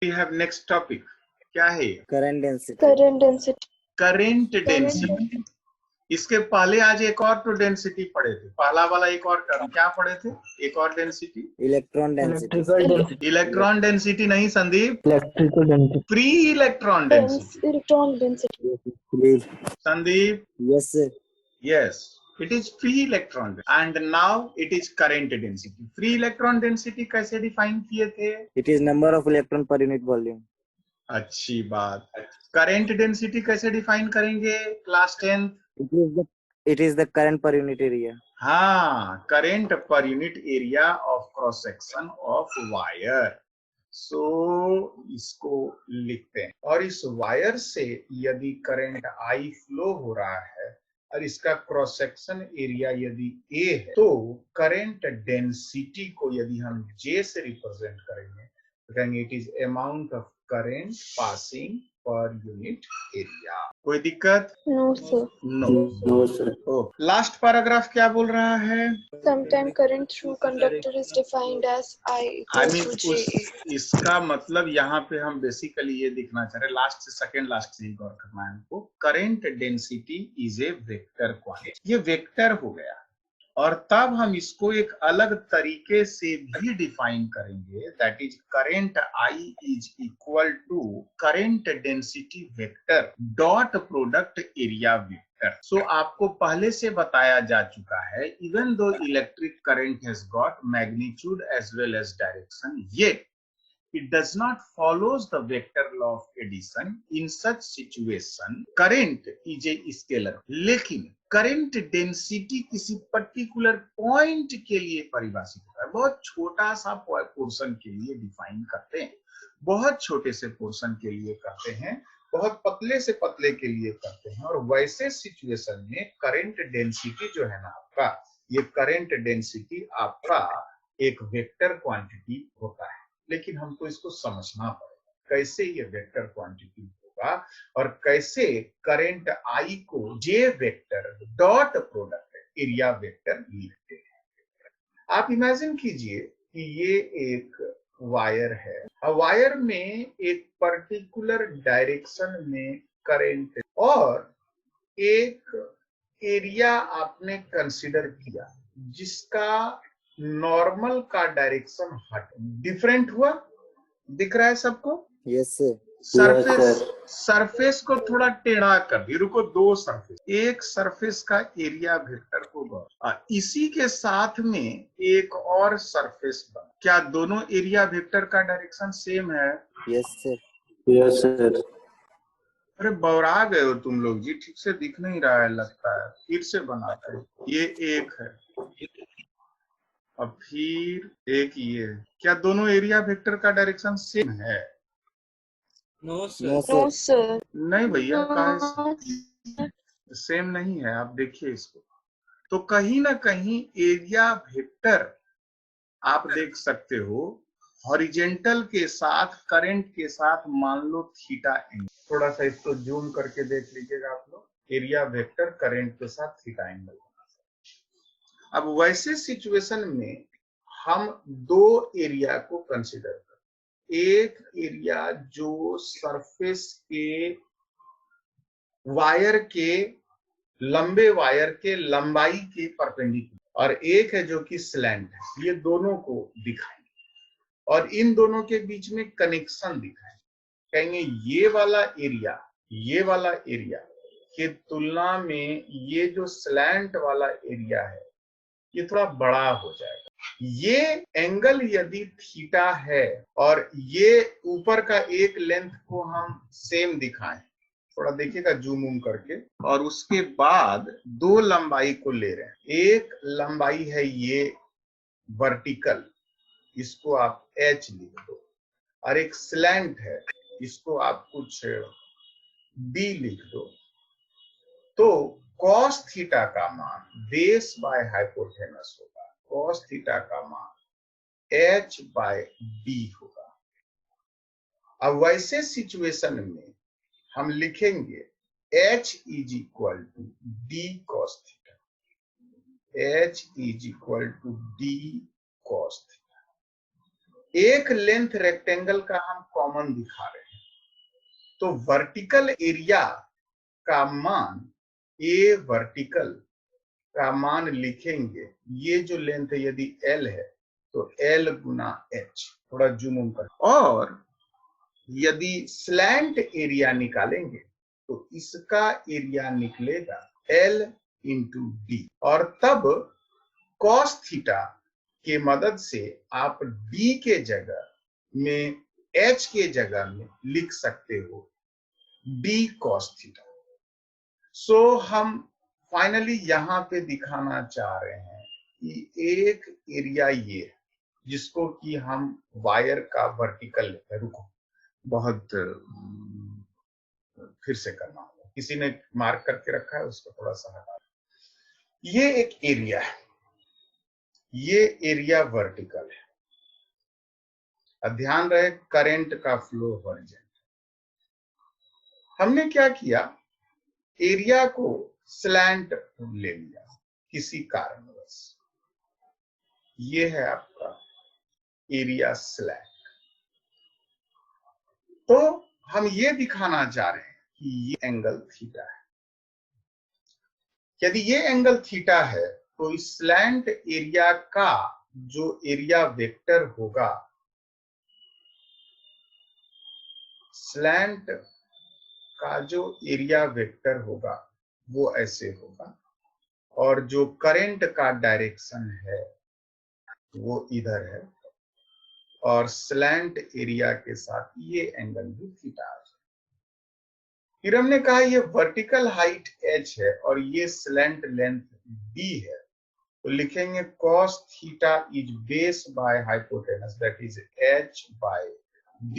We have next topic, क्या है? Current density. Current density. इसके पहले आज एक और तो डेंसिटी पढ़े थे, पहला वाला एक और टर्म क्या पढ़े थे? एक और density, electron density. Electron density नहीं Sandeep, electrical density, free electron density. Electron density. Sandeep, yes sir, yes, it is free electron and now it is current density. Free electron density कैसे डिफाइन किए थे? It is number of electron per unit volume. अच्छी बात। Current density कैसे define करेंगे class 10th? It is the current per unit area. हाँ, current per unit area of cross section of wire. So इसको लिखते हैं, और इस वायर से यदि करंट आई फ्लो हो रहा है और इसका क्रॉस सेक्शन एरिया यदि ए है, तो करंट डेंसिटी को यदि हम जे से रिप्रेजेंट करेंगे तो कहेंगे it is amount of current passing per unit area. कोई दिक्कत? No sir. No sir. Last paragraph क्या बोल रहा है? Sometime current through conductor is defined as I equal to J. इसका मतलब यहाँ पे हम बेसिकली ये दिखना चाह रहे हैं, लास्ट से सेकंड लास्ट से ही गौर करना है हमको। Current density is a vector quantity, ये वेक्टर हो गया, और तब हम इसको एक अलग तरीके से भी डिफाइन करेंगे, that is current I is equal to current density vector dot product area vector. So आपको पहले से बताया जा चुका है, even though electric current has got magnitude as well as direction, yet it does not follows the vector law of addition. In such situation current is a scalar, लेकिन current density किसी particular point के लिए परिभाषित होता है, बहुत छोटा सा पोर्शन के लिए डिफाइन करते हैं, बहुत छोटे से पोर्शन के लिए करते हैं, बहुत पतले से पतले के लिए करते हैं। और वैसे सिचुएशन में करंट डेंसिटी जो है ना आपका, ये करंट डेंसिटी आपका एक वेक्टर क्वांटिटी होता है, लेकिन हमको इसको समझना पड़ेगा कैसे ये वेक्टर क्वांटिटी होगा और कैसे करंट आई को J vector dot product area vector लिखते हैं। आप इमेजिन कीजिए कि ये एक वायर है, वायर में एक पर्टिकुलर डायरेक्शन में करंट और एक एरिया आपने कंसीडर किया जिसका नॉर्मल का डायरेक्शन हट डिफरेंट हुआ, दिख रहा है सबको? Yes sir. सरफेस को थोड़ा टेढ़ा कर दी, रुको, दो सरफेस, एक सरफेस का एरिया वेक्टर होगा, इसी के साथ में एक और सरफेस बना, क्या दोनों एरिया वेक्टर का डायरेक्शन सेम है? Yes sir. Yes sir. अरे बौरा गए हो तुम लोग जी, ठीक से दिख नहीं रहा है लगता है, फिर से बनाते हैं। ये एक है और फिर एक ये, क्या दोनों एरिया वेक्टर का डायरेक्शन सेम है? No sir. नहीं भैया, सेम नहीं है। आप देखिए इसको, तो कहीं ना कहीं एरिया वेक्टर आप देख सकते हो हॉरिजेंटल के साथ करंट के साथ मान लो थीटा एंगल, थोड़ा सा इसको जूम करके देख लीजिएगा आप लोग, एरिया वेक्टर करंट के साथ थीटा एंगल। अब वैसे सिचुएशन में हम दो एरिया को कंसीडर करें, एक एरिया जो सरफेस के वायर के लंबे वायर के लंबाई के परपेंडिकुलर, और एक है जो कि स्लैंट है, ये दोनों को दिखाएंगे और इन दोनों के बीच में कनेक्शन दिखाएंगे, कहेंगे ये वाला एरिया के तुलना में ये जो स्लैंट वाला एरिया है ये थोड़ा बड़ा हो जाएगा। ये एंगल यदि थीटा है और ये ऊपर का एक लेंथ को हम सेम दिखाएं, थोड़ा देखिएगा जूम करके, और उसके बाद दो लंबाई को ले रहे हैं, एक लंबाई है ये वर्टिकल, इसको आप h लिख दो, और एक स्लैंट है, इसको आप कुछ d लिख दो, तो cos थीटा का मान बेस बाय हाइपोटेनस होगा, cos थीटा का मान h बाय d होगा। अब वैसे सिचुएशन में हम लिखेंगे h is equal to d cos theta, h is equal to d cos theta. एक लेंथ रेक्टेंगल का हम कॉमन दिखा रहे हैं, तो वर्टिकल एरिया का मान, ए वर्टिकल का मान लिखेंगे, ये जो लेंथ है यदि L है तो L गुना H, थोड़ा जूम इन कर, और यदि स्लैंट एरिया निकालेंगे तो इसका एरिया निकलेगा L इंटू डी, और तब कॉस थीटा के मदद से आप D के जगह में H के जगह में लिख सकते हो D कॉस थीटा। सो हम फाइनली यहाँ पे दिखाना चाह रहे हैं कि एक एरिया ये है जिसको कि हम वायर का वर्टिकल लेते हैं। रुको, बहुत फिर से करना होगा, किसी ने मार्क करके रखा है उसको थोड़ा सा हटा। ये एक एरिया है, ये एरिया वर्टिकल है। अब ध्यान रहे करंट का फ्लो हॉरिजॉन्टल। हमने क्या किया, एरिया को स्लैंट ले लिया किसी कारणवश, ये है आपका एरिया स्लैंट। तो हम ये दिखाना चाह रहे हैं कि ये एंगल थीटा है। यदि ये एंगल थीटा है तो इस स्लैंट एरिया का जो एरिया वेक्टर होगा, स्लैंट का जो एरिया वेक्टर होगा वो ऐसे होगा, और जो करंट का डायरेक्शन है वो इधर है, और स्लैंट एरिया के साथ ये एंगल भी थीटा है। फिर हमने कहा ये वर्टिकल हाइट h है और ये स्लैंट लेंथ d है, तो लिखेंगे cos theta is base by hypotenuse, that is h by d।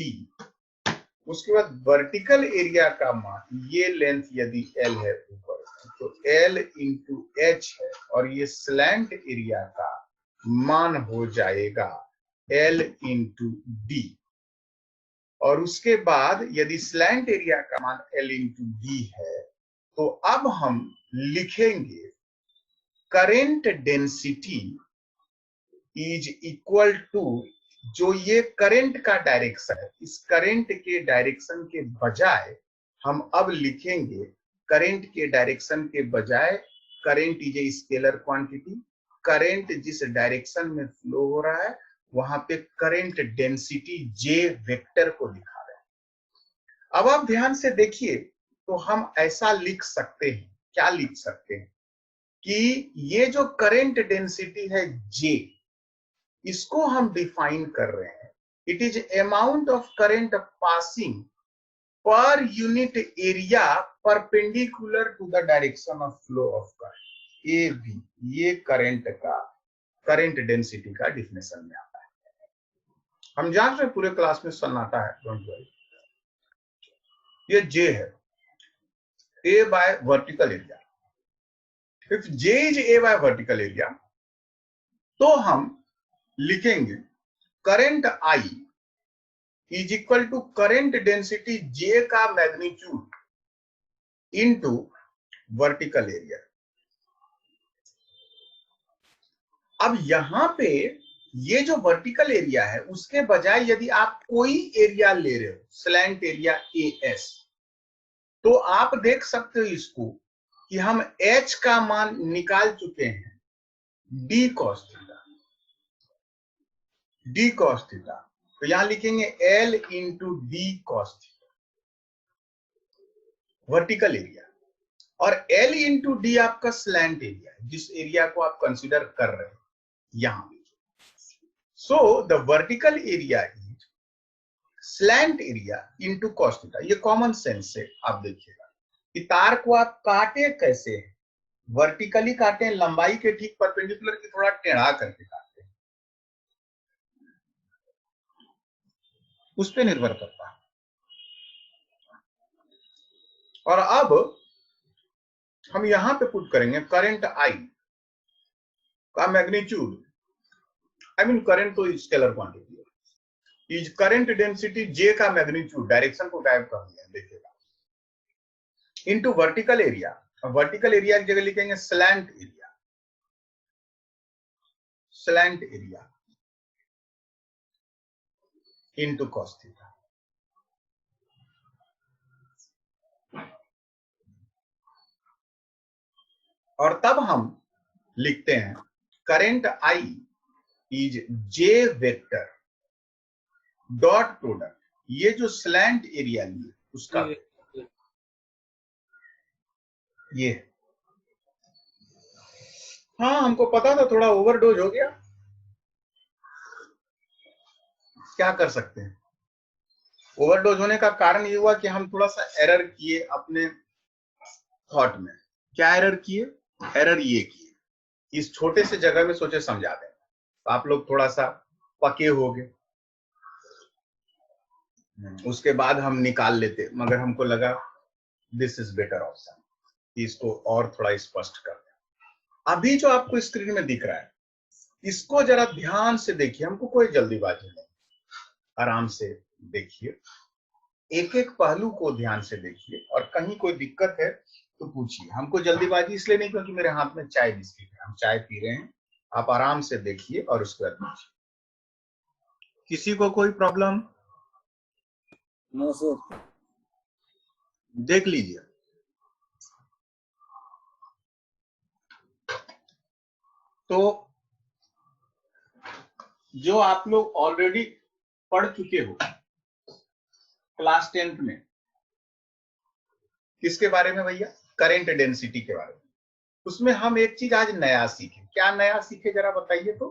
उसके बाद वर्टिकल एरिया का मान, ये लेंथ यदि L है ऊपर तो L इंटू h है, और ये स्लैंट एरिया का मान हो जाएगा L इंटू डी। और उसके बाद यदि स्लैंट एरिया का मान L इंटू डी है तो अब हम लिखेंगे current density is equal to, जो ये करंट का डायरेक्शन है, इस करंट के डायरेक्शन के बजाय हम अब लिखेंगे, करंट के डायरेक्शन के बजाय current is a scalar quantity, current जिस डायरेक्शन में फ्लो हो रहा है वहां पे करंट डेंसिटी J वेक्टर को दिखा रहे हैं। अब आप ध्यान से देखिए, तो हम ऐसा लिख सकते हैं, क्या लिख सकते हैं कि ये जो करंट डेंसिटी है J, इसको हम डिफाइन कर रहे हैं, it is amount of current passing per unit area perpendicular to the direction of flow of current A B. ये करंट का, करंट डेंसिटी का डिफिनेशन में आता है। हम जान रहे पूरे क्लास में सन्नाटा है, डोंट वरी। ये J है, A by vertical area. If J is A by vertical area तो हम लिखेंगे current I is equal to current density J का मैग्नीट्यूड इनटू वर्टिकल एरिया। अब यहां पे ये जो वर्टिकल एरिया है उसके बजाय यदि आप कोई एरिया ले रहे हो, स्लैंट एरिया AS, तो आप देख सकते हो इसको कि हम H का मान निकाल चुके हैं D cos theta, D cos theta. तो यहां लिखेंगे L into D cos theta vertical area, और L इंटू डी आपका स्लैंट एरिया है, जिस एरिया को आप कंसीडर कर रहे हैं यहां। So the vertical area is slant area into cos theta. ये कॉमन सेंस से आप देखिएगा कि तार को आप काटे कैसे हैं, वर्टिकली काटे, लंबाई के ठीक परपेंडिकुलर की थोड़ा टेढ़ा करके काटते हैं, उस पर निर्भर करता है। और अब हम यहां पे पुट करेंगे करंट I का मैग्नीट्यूड, आई मीन करंट तो स्केलर क्वांटिटी है, इज करंट डेंसिटी J का मैग्नीट्यूड, डायरेक्शन को गायब कर दिया देखिएगा, into vertical area. Vertical area की जगह लिखेंगे slant area, slant area into cos theta. और तब हम लिखते हैं current I is J vector dot product, ये जो स्लैंट एरिया लिए उसका ये। हाँ हमको पता था थोड़ा ओवरडोज हो गया, क्या कर सकते हैं। ओवरडोज होने का कारण ये हुआ कि हम थोड़ा सा एरर किए अपने थॉट में। क्या एरर किए? एरर ये किए, इस छोटे से जगह में सोचे समझा दें, तो आप लोग थोड़ा सा पके हो गए। उसके बाद हम निकाल लेते, मगर हमको लगा दिस इज बेटर ऑप्शन, इसको और थोड़ा स्पष्ट कर दें। अभी जो आपको स्क्रीन में दिख रहा है इसको जरा ध्यान से देखिए, हमको कोई जल्दीबाजी नहीं, आराम से देखिए, एक एक पहलू को ध्यान से देखिए, और कहीं कोई दिक्कत है तो पूछिए। हमको जल्दीबाजी इसलिए नहीं क्योंकि मेरे हाथ में चाय बिस्किट है, हम चाय पी रहे हैं, आप आराम से देखिए और उसके बाद पूछिए। किसी को कोई प्रॉब्लम? No sir. देख लीजिए। तो जो आप लोग ऑलरेडी पढ़ चुके हो क्लास 10th में, किसके बारे में भैया? करंट डेंसिटी के बारे में। उसमें हम एक चीज आज नया सीखे। क्या नया सीखे जरा बताइए तो?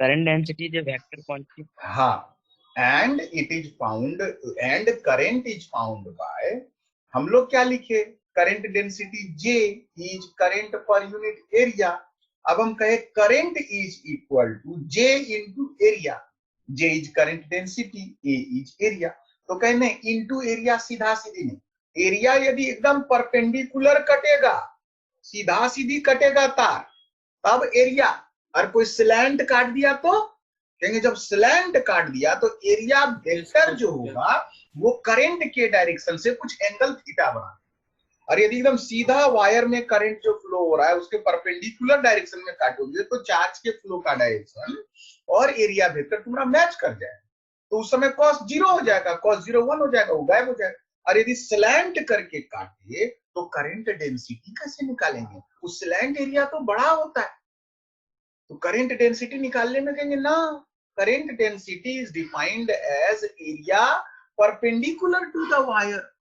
Current density is a vector quantity. हाँ, and it is found, and current is found by, हम लोग क्या लिखे? Current density J is current per unit area. अब हम कहे current is equal to J into area. J is current density, A is area. तो कहने into area, सीधा सीधी नहीं। एरिया यदि एकदम परपेंडिकुलर कटेगा, सीधा सीधी कटेगा तार, तब एरिया। और कोई स्लैंट काट दिया तो कहेंगे, जब स्लैंट काट दिया तो एरिया वेक्टर जो होगा वो करंट के डायरेक्शन से कुछ एंगल थीटा बना। और यदि एकदम सीधा वायर में करंट जो फ्लो हो रहा है उसके परपेंडिकुलर डायरेक्शन में काटोगे तो चार्ज के फ्लो का डायरेक्शन और एरिया वेक्टर तुम्हारा मैच कर जाए, तो उस समय कॉस 0 हो जाएगा, कॉस 0 1 हो जाएगा, वो गायब हो जाएगा। और यदि स्लैंट करके काटे तो करंट डेंसिटी कैसे निकालेंगे? उस स्लैंट एरिया तो बड़ा होता है, तो करंट डेंसिटी निकालने में कहेंगे ना, current density is defined as area perpendicular to the wire.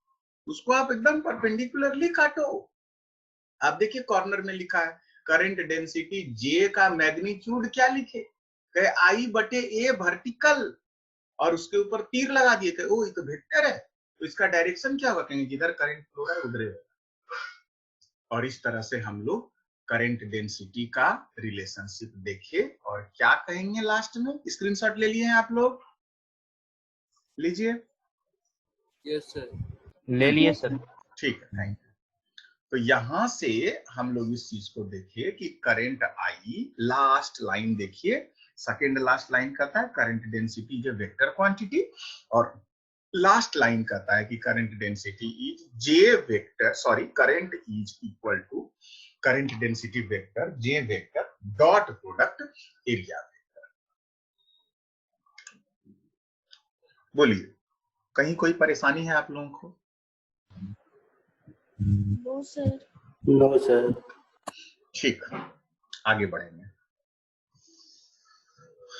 उसको आप एकदम परपेंडिकुलरली काटो। आप देखिए कॉर्नर में लिखा है करंट डेंसिटी J का मैग्नीट्यूड क्या लिखे? कहे I बटे A वर्टिकल, और उसके ऊपर तीर लगा दिए थे, ओ ये तो वेक्टर है, तो इसका डायरेक्शन क्या होगा? कहेंगे जिधर करंट फ्लो है उधर। और इस तरह से हम लोग करंट डेंसिटी का रिलेशनशिप देखे। और क्या कहेंगे लास्ट में? स्क्रीनशॉट ले लिए हैं आप लोग? लीजिए। Yes sir. ले लिए सर। ठीक है, थैंक यू। तो यहां से हम लोग इस चीज को देखिए कि करंट I, लास्ट लाइन देखिए, सेकेंड लास्ट लाइन कहता है current density is vector quantity, और लास्ट लाइन कहता है कि current density is J vector, sorry, current is equal to current density vector J vector dot product area vector. बोलिए, कहीं कोई परेशानी है आप लोगों को? No, sir. No, sir. ठीक, आगे बढ़ेंगे।